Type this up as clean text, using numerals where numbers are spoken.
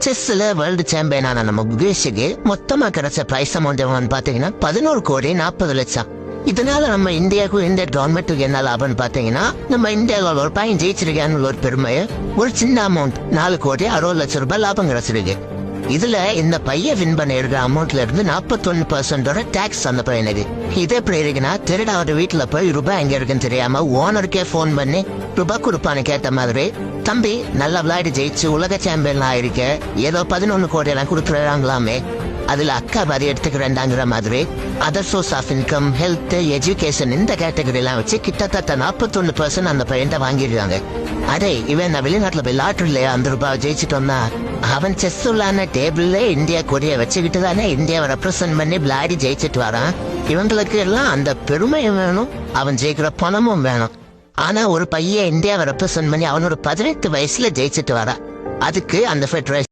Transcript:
செஸ்ல world சாம்பியனான நம்ம குகேஷுக்கு மொத்தமா கிடைச்ச பிரைஸ் அமௌண்ட் பாத்தீங்கன்னா 11,40,00,000. இதனால நம்ம இந்தியாவுக்கும் இந்திய கவர்மெண்ட்டுக்கு என்ன லாபம்னு பாத்தீங்கன்னா, நம்ம இந்தியாவில் ஒரு பையன் ஜெயிச்சிருக்கான்னு ஒரு பெருமையை ஒரு சின்ன அமௌண்ட் 4,60,00,000 லாபம் கிடைச்சிருக்கு. இதுல இந்த பையன் வின் பண்ண இருக்கிற அமௌண்ட்ல இருந்து 41% டாக்ஸ் அந்த பையனுக்கு. இது எப்படி இருக்குன்னா, திருட அவர் வீட்டுல போய் ரூபாய் எங்க இருக்குன்னு தெரியாம ஓனருக்கே போன் பண்ணி ரூபாய் கொடுப்பான்னு கேட்ட மாதிரி, தம்பி நல்லா விளையாடி ஜெயிச்சு உலக சாம்பியன் ஆயிருக்க, ஏதோ 11 கோடி எல்லாம் கொடுத்துறாங்களாமே, அதுல அக்கா பாதி எடுத்துக்கிறேன்டாங்கிற மாதிரி other source of income, health, education இந்த கேட்டகரி எல்லாம் வச்சு கிட்டத்தட்ட 41% அந்த பையன் வாங்கிடுறாங்க. அதே இவன் நான் வெளிநாட்டுல போய் லாட்டரியில அந்த ரூபாய் ஜெயிச்சுட்டு வந்தா, அவன் செஸ் உள்ளான டேபிள்ல இந்தியா கொடியை வச்சுக்கிட்டு தானே இந்தியாவை ரெப்ரசென்ட் பண்ணி விளையாடி ஜெயிச்சுட்டு வரான். இவங்களுக்கு எல்லாம் அந்த பெருமையும் வேணும், அவன் ஜெயிக்கிற பணமும் வேணும். ஆனா ஒரு பையன் இந்தியாவை ரெப்ரசென்ட் பண்ணி அவனோட 18 வயசுல ஜெயிச்சுட்டு வரான். அதுக்கு அந்த ஃபெடரேஷன்